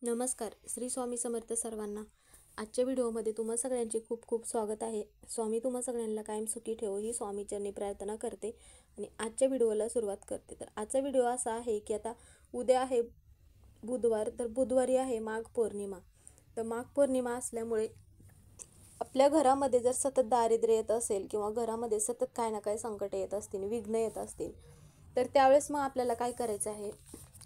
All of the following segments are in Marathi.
नमस्कार. श्री स्वामी समर्थ सर्वांना. आजच्या व्हिडिओमध्ये तुम्हा सगळ्यांचे खूप खूप स्वागत आहे. स्वामी तुम्हा सगळ्यांना कायम सुखी ठेवो ही स्वामीचरणी प्रार्थना करते आणि आजच्या व्हिडिओला सुरुवात करते. तर आजचा व्हिडिओ असा आहे की आता उद्या आहे बुधवार, तर बुधवारी आहे माघ पौर्णिमा. तर माघ पौर्णिमा असल्यामुळे आपल्या घरामध्ये जर सतत दारिद्र्य येत असेल किंवा घरामध्ये सतत काय ना काय संकट येत असतील, विघ्न येत असतील, तर त्यावेळेस मग आपल्याला काय करायचं आहे,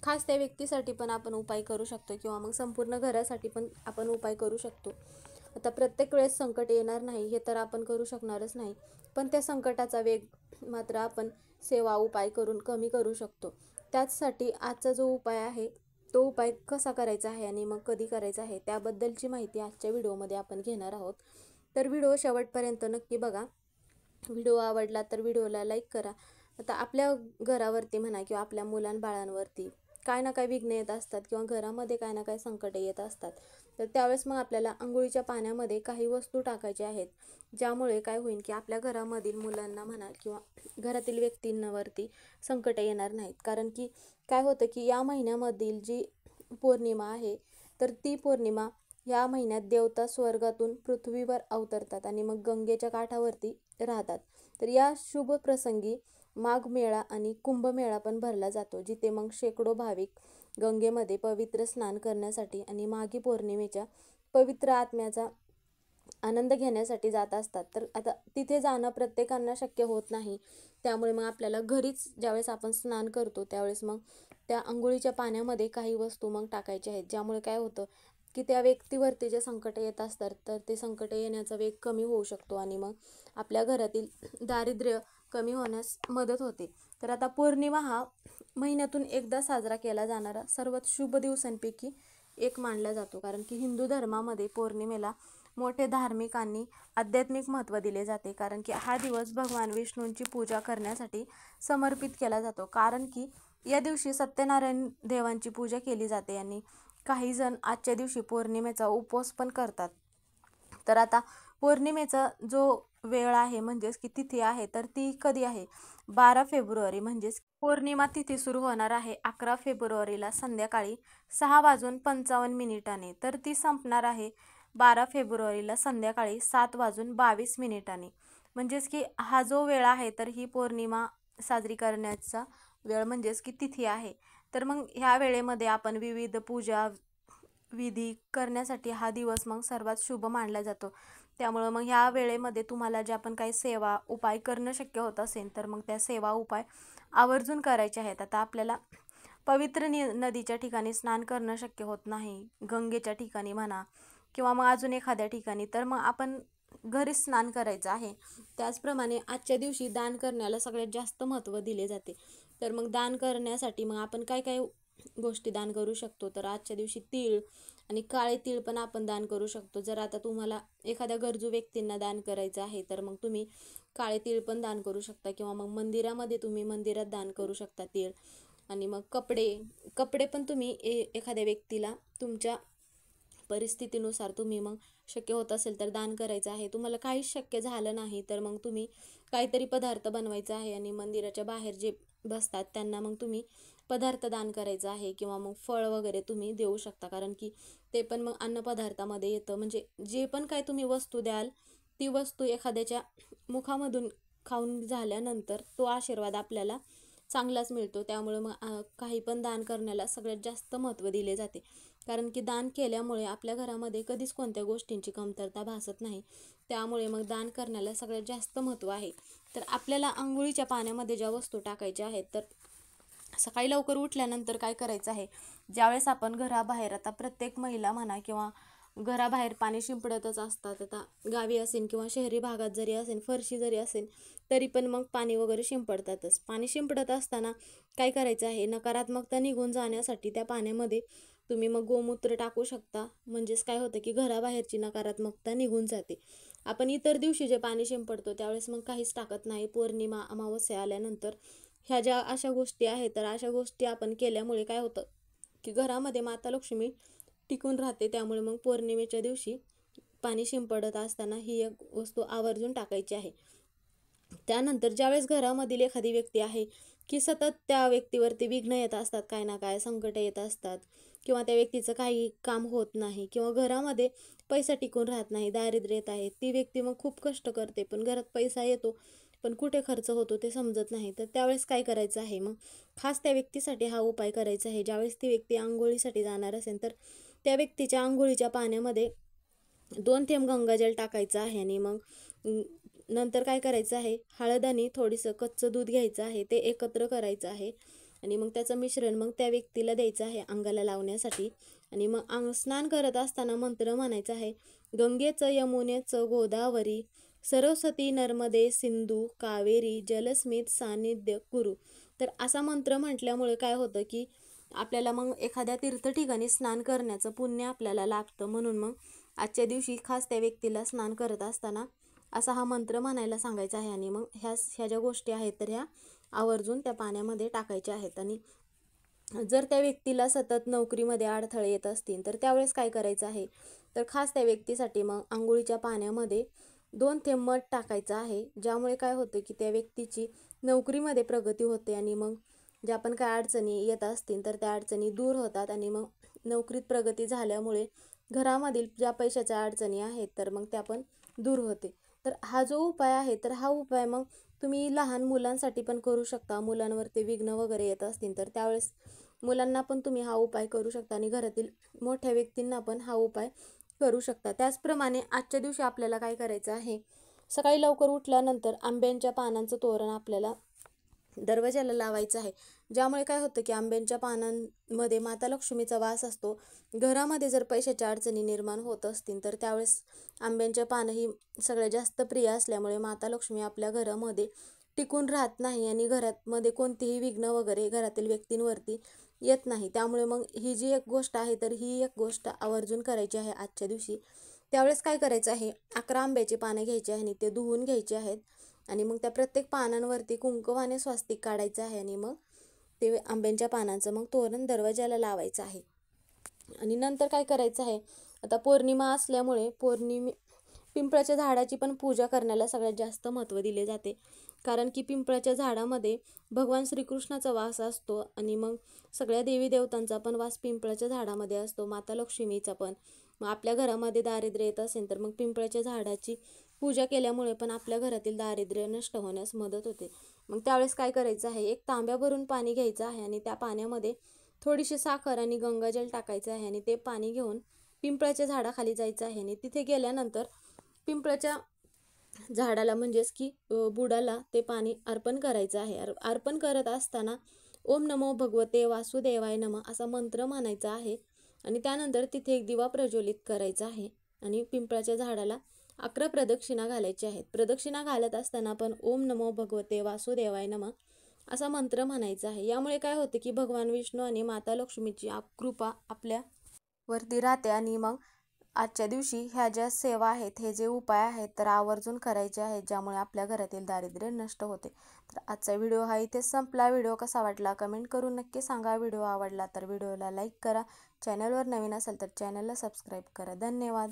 खास त्या व्यक्तीसाठी पण आपण उपाय करू शकतो किंवा मग संपूर्ण घरासाठी पण आपण उपाय करू शकतो. आता प्रत्येक वेळेस संकट येणार नाही हे तर आपण करू शकणारच नाही, पण त्या संकटाचा वेग मात्र आपण सेवा उपाय करून कमी करू शकतो. त्याचसाठी आजचा जो उपाय आहे तो उपाय कसा करायचा आहे आणि मग कधी करायचा आहे त्याबद्दलची माहिती आजच्या व्हिडिओमध्ये आपण घेणार आहोत. तर व्हिडिओ शेवटपर्यंत नक्की बघा. व्हिडिओ आवडला तर व्हिडिओला लाईक करा. आता आपल्या घरावरती म्हणा किंवा आपल्या मुलांबाळांवरती काय ना काय विघ्न येत असतात किंवा घरामध्ये काय ना काय संकट येत असतात, तर त्यावेळेस मग आपल्याला अंघोळीच्या पाण्यामध्ये काही वस्तू टाकायच्या आहेत, ज्यामुळे काय होईल की आपल्या घरामधील मुलांना म्हणा किंवा घरातील व्यक्तींवरती संकट येणार नाहीत. कारण की काय होतं की या महिन्यामधील जी पौर्णिमा आहे, तर ती पौर्णिमा या महिन्यात देवता स्वर्गातून पृथ्वीवर अवतरतात आणि मग गंगेच्या काठावरती राहतात. तर या शुभ प्रसंगी माघ मेळा आणि कुंभमेळा पण भरला जातो, जिथे मग शेकडो भाविक गंगेमध्ये पवित्र स्नान करण्यासाठी आणि माघी पौर्णिमेच्या पवित्र आत्म्याचा आनंद घेण्यासाठी जात असतात. तर आता तिथे जाणं प्रत्येकांना शक्य होत नाही, त्यामुळे मग आपल्याला घरीच ज्यावेळेस आपण स्नान करतो त्यावेळेस मग त्या अंघोळीच्या पाण्यामध्ये काही वस्तू मग टाकायच्या आहेत, ज्यामुळे काय होतं की त्या व्यक्तीवरती जे संकट येत असतात तर ते संकट येण्याचा वेग कमी होऊ शकतो आणि मग आपल्या घरातील दारिद्र्य कमी होण्यास मदत होते. तर आता पौर्णिमा हा महिन्यातून एकदा साजरा केला जाणारा सर्वात शुभ दिवसांपैकी एक मानला जातो, कारण की हिंदू धर्मामध्ये पौर्णिमेला मोठे धार्मिक आणि आध्यात्मिक महत्त्व दिले जाते. कारण की हा दिवस भगवान विष्णूंची पूजा करण्यासाठी समर्पित केला जातो, कारण की या दिवशी सत्यनारायण देवांची पूजा केली जाते आणि काही जण आजच्या दिवशी पौर्णिमेचा उपवास पण करतात. तर आता पौर्णिमेचा जो वेळ आहे म्हणजेच की तिथी आहे, तर ती कधी आहे 12 फेब्रुवारी, म्हणजेच पौर्णिमा तिथी सुरू होणार आहे 11 फेब्रुवारीला संध्याकाळी 6:55 तर ती संपणार आहे 12 फेब्रुवारीला संध्याकाळी 7:22 म्हणजेच की हा जो वेळ आहे तर ही पौर्णिमा साजरी करण्याचा वेळ म्हणजेच की तिथी आहे. तर मग ह्या वेळेमध्ये आपण विविध पूजा विधी करण्यासाठी हा दिवस मग सर्वात शुभ मानला जातो. त्यामुळं मग ह्या वेळेमध्ये तुम्हाला ज्या पण काही सेवा उपाय करणं शक्य होत असेल तर मग त्या सेवा उपाय आवर्जून करायचे आहेत. आता आपल्याला पवित्र नदीच्या ठिकाणी स्नान करणं शक्य होत नाही, गंगेच्या ठिकाणी म्हणा किंवा मग अजून एखाद्या ठिकाणी, तर मग आपण घरीच स्नान करायचं आहे. त्याचप्रमाणे आजच्या दिवशी दान करण्याला सगळ्यात जास्त महत्त्व दिले जाते. तर मग दान करण्यासाठी मग आपण काय काय गोष्टी दान करू शकतो, तर आजच्या दिवशी तीळ आणि काळे तीळ पण आपण दान करू शकतो. जर आता तुम्हाला एखाद्या गरजू व्यक्तींना दान करायचं आहे तर मग तुम्ही काळे तीळ पण दान करू शकता किंवा मग मंदिरामध्ये तुम्ही मंदिरात दान करू शकता तीळ. आणि मग कपडे कपडे पण तुम्ही एखाद्या व्यक्तीला तुमच्या परिस्थितीनुसार तुम्ही मग शक्य होत असेल तर दान करायचं आहे. तुम्हाला काहीच शक्य झालं नाही तर मग तुम्ही काहीतरी पदार्थ बनवायचा आहे आणि मंदिराच्या बाहेर जे बसतात त्यांना मग तुम्ही पदार्थ दान करायचा आहे किंवा मग फळ वगैरे तुम्ही देऊ शकता, कारण की ते पण मग अन्नपदार्थामध्ये येतं. म्हणजे जे पण काय तुम्ही वस्तू द्याल ती वस्तू एखाद्याच्या मुखामधून खाऊन झाल्यानंतर तो आशीर्वाद आपल्याला चांगलाच मिळतो. त्यामुळे मग काही पण दान करण्याला सगळ्यात जास्त महत्त्व दिले जाते, कारण की दान केल्यामुळे आपल्या घरामध्ये कधीच कोणत्या गोष्टींची कमतरता भासत नाही. त्यामुळे मग दान करण्याला सगळ्यात जास्त महत्त्व आहे. तर आपल्याला अंघोळीच्या पाण्यामध्ये ज्या वस्तू टाकायच्या आहेत, तर सकाळी लवकर उठल्यानंतर काय करायचं आहे, ज्यावेळेस आपण घराबाहेर, आता प्रत्येक महिला म्हणा किंवा घराबाहेर पाणी शिंपडतच असतात. आता गावी असेल किंवा शहरी भागात जरी असेल, फरशी जरी असेल तरी पण मग पाणी वगैरे शिंपडतातच. पाणी शिंपडत असताना काय करायचं आहे, नकारात्मकता निघून जाण्यासाठी त्या पाण्यामध्ये तुम्ही मग गोमूत्र टाकू शकता. म्हणजेच काय होतं की घराबाहेरची नकारात्मकता निघून जाते. आपण इतर दिवशी जे पाणी शिंपडतो त्यावेळेस मग काहीच टाकत नाही. पौर्णिमा अमावस्या आल्यानंतर ह्या ज्या अशा गोष्टी आहेत, तर अशा गोष्टी आपण केल्यामुळे काय होतं की घरामध्ये माता लक्ष्मी टिकून राहते. त्यामुळे मग पौर्णिमेच्या दिवशी पाणी शिंपडत असताना ही एक वस्तू आवर्जून टाकायची आहे. त्यानंतर ज्यावेळेस घरामधील एखादी व्यक्ती आहे की सतत त्या व्यक्तीवरती विघ्न येत असतात, काय ना काय संकट येत असतात किंवा त्या व्यक्तीचं काही काम होत नाही किंवा घरामध्ये पैसा टिकून राहत नाही, दारिद्र्यता आहे, ती व्यक्ती मग खूप कष्ट करते पण घरात पैसा येतो पण कुठे खर्च होतो ते समजत नाही. तर त्यावेळेस काय करायचं आहे, मग खास त्या व्यक्तीसाठी हा उपाय करायचा आहे. ज्यावेळेस ती व्यक्ती आंघोळीसाठी जाणार असेल तर त्या व्यक्तीच्या आंघोळीच्या पाण्यामध्ये 2 थेंब गंगाजल टाकायचं आहे आणि मग नंतर काय करायचं आहे, हळद आणि थोडंसं कच्चं दूध घ्यायचं आहे, ते एकत्र करायचं आहे आणि मग त्याचं मिश्रण मग त्या व्यक्तीला द्यायचं आहे अंगाला लावण्यासाठी. आणि मग स्नान करत असताना मंत्र म्हणायचा आहे, गंगेचं यमुनेचं गोदावरी सरस्वती नर्मदे सिंधू कावेरी जलस्मित सान्निध्य कुरु. तर असा मंत्र म्हटल्यामुळे काय होतं की आपल्याला मग एखाद्या तीर्थ ठिकाणी स्नान करण्याचं पुण्य आपल्याला लाभतं. म्हणून मग आजच्या दिवशी खास त्या व्यक्तीला स्नान करत असताना असा हा मंत्र म्हणायला सांगायचा आहे आणि मग ह्या ज्या गोष्टी आहेत तर ह्या आवर्जून त्या पाण्यामध्ये टाकायच्या आहेत. आणि जर त्या व्यक्तीला सतत नोकरीमध्ये अडथळे येत असतील तर त्यावेळेस काय करायचं आहे, तर खास त्या व्यक्तीसाठी मग आंघोळीच्या पाण्यामध्ये 2 थेंब मध टाकायचं आहे. ज्यामुळे काय होतं की त्या व्यक्तीची नोकरीमध्ये प्रगती होते आणि मग ज्या पण काय अडचणी येत असतील तर त्या अडचणी दूर होतात आणि मग नोकरीत प्रगती झाल्यामुळे घरामधील ज्या पैशाच्या अडचणी आहेत तर मग त्या पण दूर होते. तर हा जो उपाय आहे तर हा उपाय मग तुम्ही लहान मुलांसाठी पण करू शकता. मुलांवरती विघ्न वगैरे येत असतील तर त्यावेळेस मुलांना पण तुम्ही हा उपाय करू शकता आणि घरातील मोठ्या व्यक्तींना पण हा उपाय करू शकता. त्याचप्रमाणे आजच्या दिवशी आपल्याला काय करायचं आहे, सकाळी लवकर उठल्यानंतर आंब्यांच्या पानांचं तोरण आपल्याला दरवाजाला लावायचं आहे. ज्यामुळे काय होतं की आंब्यांच्या पानांमध्ये माता लक्ष्मीचा वास असतो. घरामध्ये जर पैशाच्या अडचणी निर्माण होत असतील तर त्यावेळेस आंब्यांच्या पानं ही सगळ्यात जास्त प्रिय असल्यामुळे माता लक्ष्मी आपल्या घरामध्ये टिकून राहत नाही आणि घरामध्ये कोणतीही विघ्न वगैरे घरातील व्यक्तींवरती येत नाही. त्यामुळे मग ही जी एक गोष्ट आहे तर ही एक गोष्ट आवर्जून करायची आहे आजच्या दिवशी. त्यावेळेस काय करायचं आहे, 11 आंब्याची पानं घ्यायची आहे आणि ते धुवून घ्यायचे आहेत आणि मग त्या प्रत्येक पानांवरती कुंकवाने स्वास्तिक काढायचं आहे आणि मग ते आंब्यांच्या पानांचं मग तोरण दरवाजाला लावायचं आहे. आणि नंतर काय करायचं आहे, आता पौर्णिमा असल्यामुळे पिंपळाच्या झाडाची पण पूजा करण्याला सगळ्यात जास्त महत्त्व दिले जाते. कारण की पिंपळाच्या झाडामध्ये भगवान श्रीकृष्णाचा वास असतो आणि मग सगळ्या देवी देवतांचा पण वास पिंपळाच्या झाडामध्ये असतो, माता लक्ष्मीचा पण. मग आपल्या घरामध्ये दारिद्र्य येत असेल तर मग पिंपळाच्या झाडाची पूजा केल्यामुळे पण आपल्या घरातील दारिद्र्य नष्ट होण्यास मदत होते. मग त्यावेळेस काय करायचं आहे, एक तांब्या भरून पाणी घ्यायचं आहे आणि त्या पाण्यामध्ये थोडीशी साखर आणि गंगाजल टाकायचं आहे आणि ते पाणी घेऊन पिंपळाच्या झाडाखाली जायचं आहे आणि तिथे गेल्यानंतर पिंपळाच्या झाडाला म्हणजेच की बुडाला ते पाणी अर्पण करायचं आहे. अर्पण करत असताना ओम नमो भगवते वासुदेवाय नमः असा मंत्र म्हणायचा आहे आणि त्यानंतर तिथे एक दिवा प्रज्वलित करायचा आहे आणि पिंपळाच्या झाडाला 11 प्रदक्षिणा घालायच्या आहेत. प्रदक्षिणा घालत असताना पण ओम नमो भगवते वासुदेवाय नमः असा मंत्र म्हणायचा आहे. यामुळे काय होते की भगवान विष्णू आणि माता लक्ष्मीची कृपा आपल्यावरती राहते आणि मग आजच्या दिवशी ह्या ज्या सेवा आहेत, हे जे उपाय आहेत तर आवर्जून करायचे आहेत, ज्यामुळे आपल्या घरातील दारिद्र्य नष्ट होते. तर आजचा व्हिडिओ हा इथेच संपला. व्हिडिओ कसा वाटला कमेंट करून नक्की सांगा. व्हिडिओ आवडला तर व्हिडिओला लाईक करा. चॅनलवर नवीन असेल तर चॅनलला सबस्क्राईब करा. धन्यवाद.